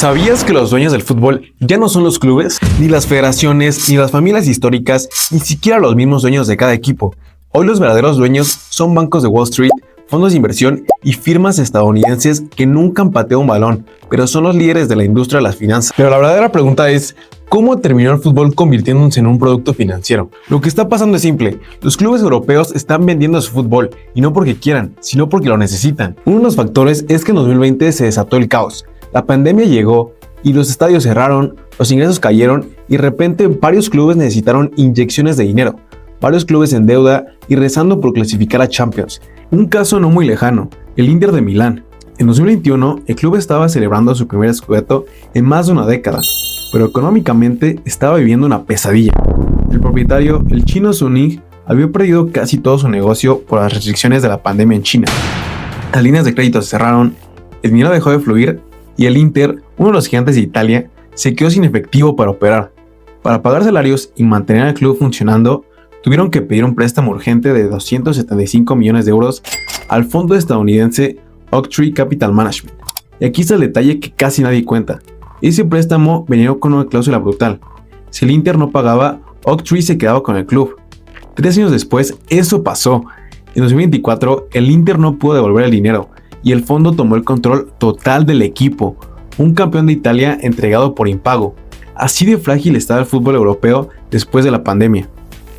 ¿Sabías que los dueños del fútbol ya no son los clubes, ni las federaciones, ni las familias históricas, ni siquiera los mismos dueños de cada equipo? Hoy los verdaderos dueños son bancos de Wall Street, fondos de inversión y firmas estadounidenses que nunca han pateado un balón, pero son los líderes de la industria de las finanzas. Pero la verdadera pregunta es, ¿cómo terminó el fútbol convirtiéndose en un producto financiero? Lo que está pasando es simple. Los clubes europeos están vendiendo su fútbol, y no porque quieran, sino porque lo necesitan. Uno de los factores es que en 2020 se desató el caos. La pandemia llegó y los estadios cerraron, los ingresos cayeron y de repente varios clubes necesitaron inyecciones de dinero. Varios clubes en deuda y rezando por clasificar a Champions. Un caso no muy lejano, el Inter de Milán. En 2021, el club estaba celebrando su primer scudetto en más de una década, pero económicamente estaba viviendo una pesadilla. El propietario, el chino Suning, había perdido casi todo su negocio por las restricciones de la pandemia en China. Las líneas de crédito se cerraron, el dinero dejó de fluir y el Inter, uno de los gigantes de Italia, se quedó sin efectivo para operar. Para pagar salarios y mantener al club funcionando, tuvieron que pedir un préstamo urgente de 275 millones de euros al fondo estadounidense Oaktree Capital Management. Y aquí está el detalle que casi nadie cuenta. Ese préstamo venía con una cláusula brutal. Si el Inter no pagaba, Oaktree se quedaba con el club. 3 años después, eso pasó. En 2024, el Inter no pudo devolver el dinero y el fondo tomó el control total del equipo. Un campeón de Italia entregado por impago. Así de frágil estaba el fútbol europeo después de la pandemia.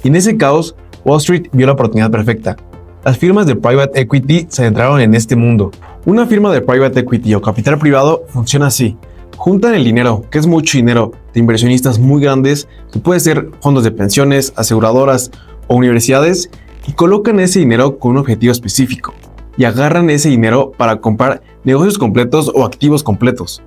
Y en ese caos, Wall Street vio la oportunidad perfecta. Las firmas de private equity se adentraron en este mundo. Una firma de private equity o capital privado funciona así. Juntan el dinero, que es mucho dinero, de inversionistas muy grandes, que puede ser fondos de pensiones, aseguradoras o universidades, y colocan ese dinero con un objetivo específico. Y agarran ese dinero para comprar negocios completos o activos completos.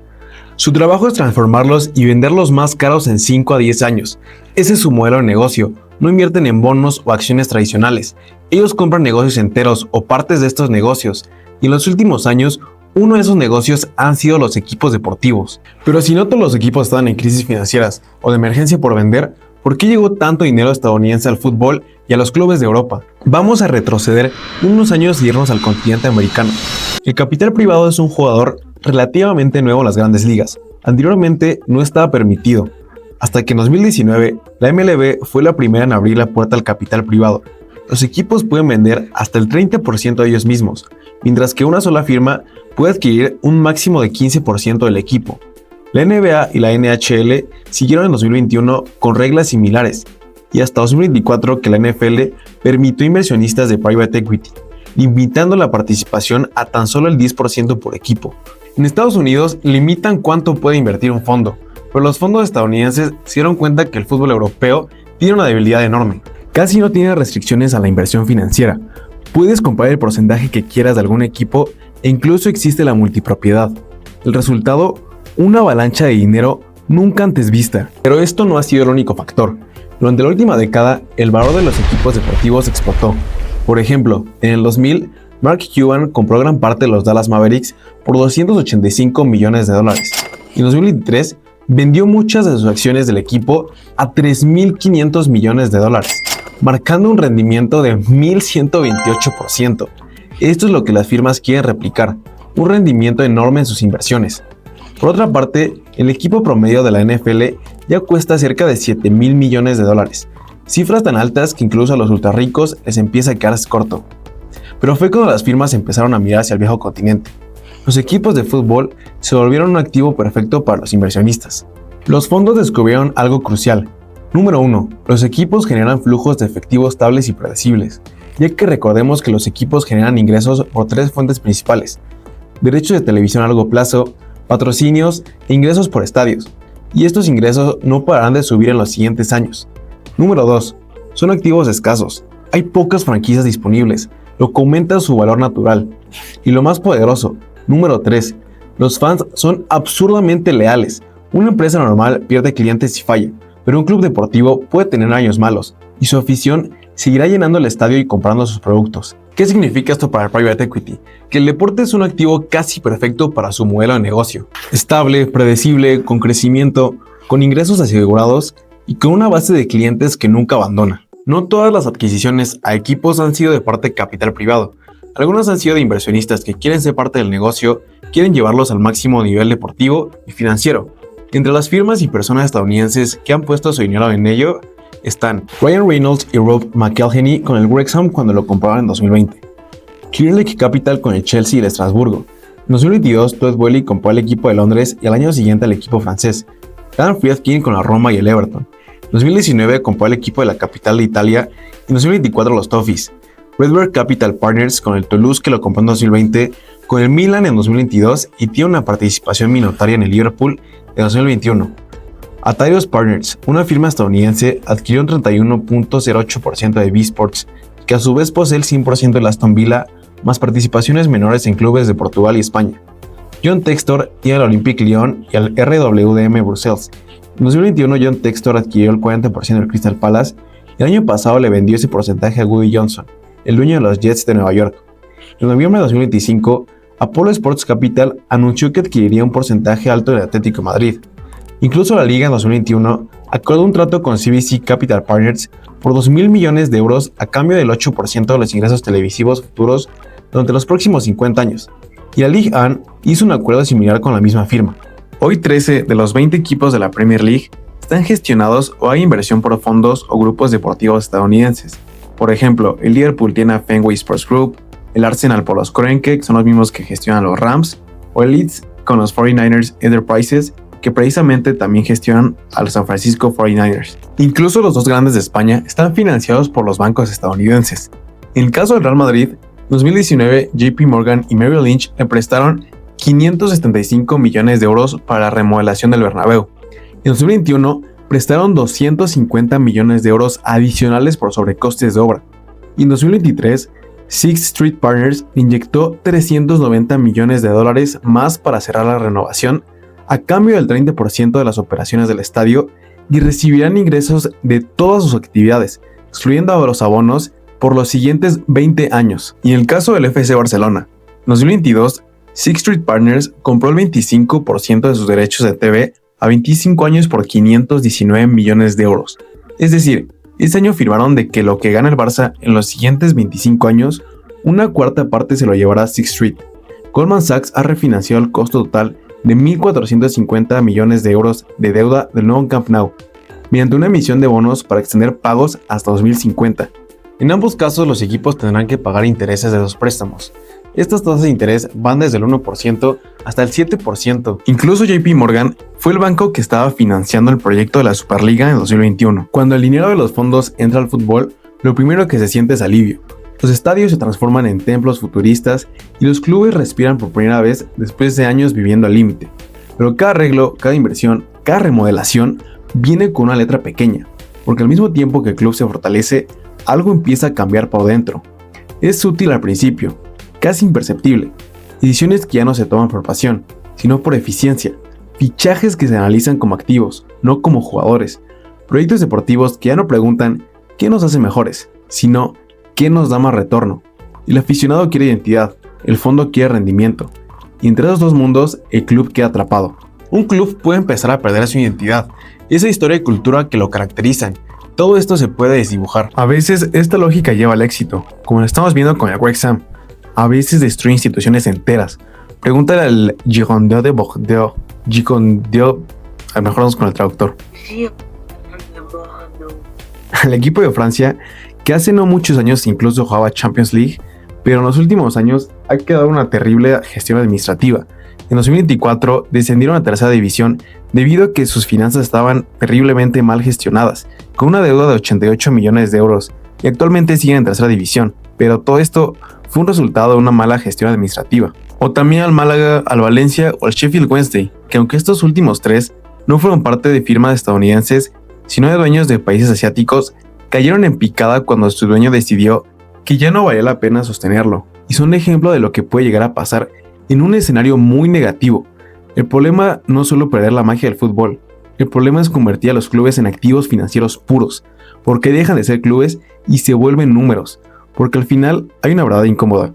Su trabajo es transformarlos y venderlos más caros en 5 a 10 años. Ese es su modelo de negocio. No invierten en bonos o acciones tradicionales. Ellos compran negocios enteros o partes de estos negocios. Y en los últimos años, uno de esos negocios han sido los equipos deportivos. Pero si no todos los equipos estaban en crisis financieras o de emergencia por vender, ¿por qué llegó tanto dinero estadounidense al fútbol y a los clubes de Europa? Vamos a retroceder unos años y irnos al continente americano. El capital privado es un jugador relativamente nuevo en las grandes ligas. Anteriormente no estaba permitido, hasta que en 2019 la MLB fue la primera en abrir la puerta al capital privado. Los equipos pueden vender hasta el 30% de ellos mismos, mientras que una sola firma puede adquirir un máximo de 15% del equipo. La NBA y la NHL siguieron en 2021 con reglas similares, y hasta 2024 que la NFL permitió inversionistas de private equity, limitando la participación a tan solo el 10% por equipo. En Estados Unidos limitan cuánto puede invertir un fondo, pero los fondos estadounidenses se dieron cuenta que el fútbol europeo tiene una debilidad enorme. Casi no tiene restricciones a la inversión financiera. Puedes comprar el porcentaje que quieras de algún equipo e incluso existe la multipropiedad. El resultado, una avalancha de dinero nunca antes vista. Pero esto no ha sido el único factor. Durante la última década, el valor de los equipos deportivos explotó. Por ejemplo, en el 2000, Mark Cuban compró gran parte de los Dallas Mavericks por $285 millones. Y en 2023, vendió muchas de sus acciones del equipo a $3.500 millones, marcando un rendimiento de 1.128%. Esto es lo que las firmas quieren replicar, un rendimiento enorme en sus inversiones. Por otra parte, el equipo promedio de la NFL ya cuesta cerca de $7.000 millones, cifras tan altas que incluso a los ultrarricos les empieza a quedarse corto. Pero fue cuando las firmas empezaron a mirar hacia el viejo continente. Los equipos de fútbol se volvieron un activo perfecto para los inversionistas. Los fondos descubrieron algo crucial. Número 1. Los equipos generan flujos de efectivo estables y predecibles, ya que recordemos que los equipos generan ingresos por 3 fuentes principales: derechos de televisión a largo plazo, patrocinios e ingresos por estadios, y estos ingresos no pararán de subir en los siguientes años. Número 2. Son activos escasos. Hay pocas franquicias disponibles, lo que aumenta su valor natural. Y lo más poderoso, número 3. Los fans son absurdamente leales. Una empresa normal pierde clientes si falla, pero un club deportivo puede tener años malos, y su afición seguirá llenando el estadio y comprando sus productos. ¿Qué significa esto para el private equity? Que el deporte es un activo casi perfecto para su modelo de negocio. Estable, predecible, con crecimiento, con ingresos asegurados y con una base de clientes que nunca abandona. No todas las adquisiciones a equipos han sido de parte de capital privado. Algunos han sido de inversionistas que quieren ser parte del negocio, quieren llevarlos al máximo nivel deportivo y financiero. Entre las firmas y personas estadounidenses que han puesto su dinero en ello están Ryan Reynolds y Rob McElhenney con el Wrexham cuando lo compraron en 2020, Clear Lake Capital con el Chelsea y el Estrasburgo. En 2022, Todd Boehly compró el equipo de Londres y al año siguiente el equipo francés, Dan Friedkin con la Roma y el Everton. En 2019 compró el equipo de la capital de Italia y en 2024 los Toffees. Redbird Capital Partners con el Toulouse que lo compró en 2020, con el Milan en 2022 y tiene una participación minoritaria en el Liverpool en 2021. Atairos Partners, una firma estadounidense, adquirió un 31.08% de B-Sports, que a su vez posee el 100% del Aston Villa, más participaciones menores en clubes de Portugal y España. John Textor tiene al Olympique Lyon y al RWDM Bruselas. En 2021 John Textor adquirió el 40% del Crystal Palace y el año pasado le vendió ese porcentaje a Woody Johnson, el dueño de los Jets de Nueva York. En noviembre de 2025, Apollo Sports Capital anunció que adquiriría un porcentaje alto del Atlético de Madrid. Incluso la Liga en 2021 acordó un trato con CVC Capital Partners por 2.000 millones de euros a cambio del 8% de los ingresos televisivos futuros durante los próximos 50 años, y la Ligue 1 hizo un acuerdo similar con la misma firma. Hoy 13 de los 20 equipos de la Premier League están gestionados o hay inversión por fondos o grupos deportivos estadounidenses. Por ejemplo, el Liverpool tiene a Fenway Sports Group, el Arsenal por los Kroenke, que son los mismos que gestionan los Rams, o el Leeds con los 49ers Enterprises, que precisamente también gestionan a los San Francisco 49ers. Incluso los dos grandes de España están financiados por los bancos estadounidenses. En el caso del Real Madrid, en 2019 JP Morgan y Merrill Lynch le prestaron 575 millones de euros para la remodelación del Bernabéu. En 2021 prestaron 250 millones de euros adicionales por sobrecostes de obra. Y en 2023, Sixth Street Partners inyectó 390 millones de dólares más para cerrar la renovación a cambio del 30% de las operaciones del estadio y recibirán ingresos de todas sus actividades, excluyendo a los abonos, por los siguientes 20 años. Y en el caso del FC Barcelona, en 2022, Sixth Street Partners compró el 25% de sus derechos de TV a 25 años por 519 millones de euros. Es decir, este año firmaron de que lo que gana el Barça en los siguientes 25 años, una cuarta parte se lo llevará Sixth Street. Goldman Sachs ha refinanciado el costo total de 1.450 millones de euros de deuda del nuevo Camp Nou, mediante una emisión de bonos para extender pagos hasta 2050. En ambos casos los equipos tendrán que pagar intereses de los préstamos. Estas tasas de interés van desde el 1% hasta el 7%. Incluso JP Morgan fue el banco que estaba financiando el proyecto de la Superliga en 2021. Cuando el dinero de los fondos entra al fútbol, lo primero que se siente es alivio. Los estadios se transforman en templos futuristas y los clubes respiran por primera vez después de años viviendo al límite. Pero cada arreglo, cada inversión, cada remodelación viene con una letra pequeña, porque al mismo tiempo que el club se fortalece, algo empieza a cambiar por dentro. Es útil al principio, casi imperceptible. Decisiones que ya no se toman por pasión, sino por eficiencia. Fichajes que se analizan como activos, no como jugadores. Proyectos deportivos que ya no preguntan qué nos hace mejores, sino qué nos da más retorno. El aficionado quiere identidad, el fondo quiere rendimiento. Y entre esos dos mundos, el club queda atrapado. Un club puede empezar a perder su identidad, esa historia y cultura que lo caracterizan. Todo esto se puede desdibujar. A veces esta lógica lleva al éxito, como lo estamos viendo con el Wrexham. A veces destruye instituciones enteras. Pregúntale al Girondins de Bordeaux. Girondins, a lo mejor vamos con el traductor. Al equipo de Francia, que hace no muchos años incluso jugaba Champions League, pero en los últimos años ha quedado una terrible gestión administrativa. En 2024 descendieron a tercera división debido a que sus finanzas estaban terriblemente mal gestionadas, con una deuda de 88 millones de euros, y actualmente siguen en tercera división, pero todo esto fue un resultado de una mala gestión administrativa. O también al Málaga, al Valencia o al Sheffield Wednesday, que aunque estos últimos tres no fueron parte de firmas estadounidenses, sino de dueños de países asiáticos, cayeron en picada cuando su dueño decidió que ya no valía la pena sostenerlo, y son un ejemplo de lo que puede llegar a pasar en un escenario muy negativo. El problema no es solo perder la magia del fútbol, el problema es convertir a los clubes en activos financieros puros, porque dejan de ser clubes y se vuelven números, porque al final hay una verdad incómoda.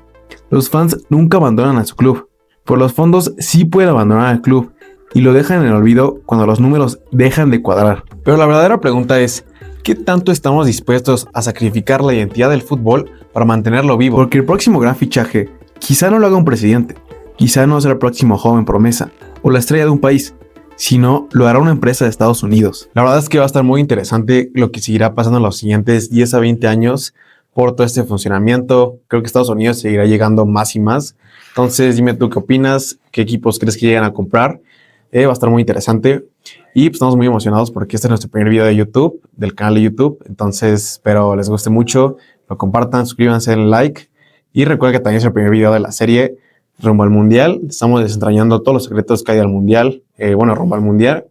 Los fans nunca abandonan a su club, pero los fondos sí pueden abandonar al club y lo dejan en el olvido cuando los números dejan de cuadrar. Pero la verdadera pregunta es, ¿qué tanto estamos dispuestos a sacrificar la identidad del fútbol para mantenerlo vivo. Porque el próximo gran fichaje quizá no lo haga un presidente, quizá no sea el próximo joven promesa o la estrella de un país, sino lo hará una empresa de Estados Unidos. La verdad es que va a estar muy interesante lo que seguirá pasando en los siguientes 10 a 20 años por todo este funcionamiento. Creo que Estados Unidos seguirá llegando más y más. Entonces, dime tú qué opinas, qué equipos crees que llegan a comprar. Va a estar muy interesante. Y pues estamos muy emocionados porque este es nuestro primer video de YouTube, del canal de YouTube. Entonces, espero les guste mucho, lo compartan, suscríbanse, denle like. Y recuerden que también es el primer video de la serie Rumbo al Mundial. Estamos desentrañando todos los secretos que hay del Mundial. Rumbo al Mundial.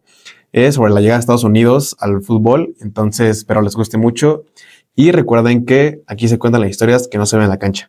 Sobre la llegada de Estados Unidos al fútbol. Entonces, espero les guste mucho. Y recuerden que aquí se cuentan las historias que no se ven en la cancha.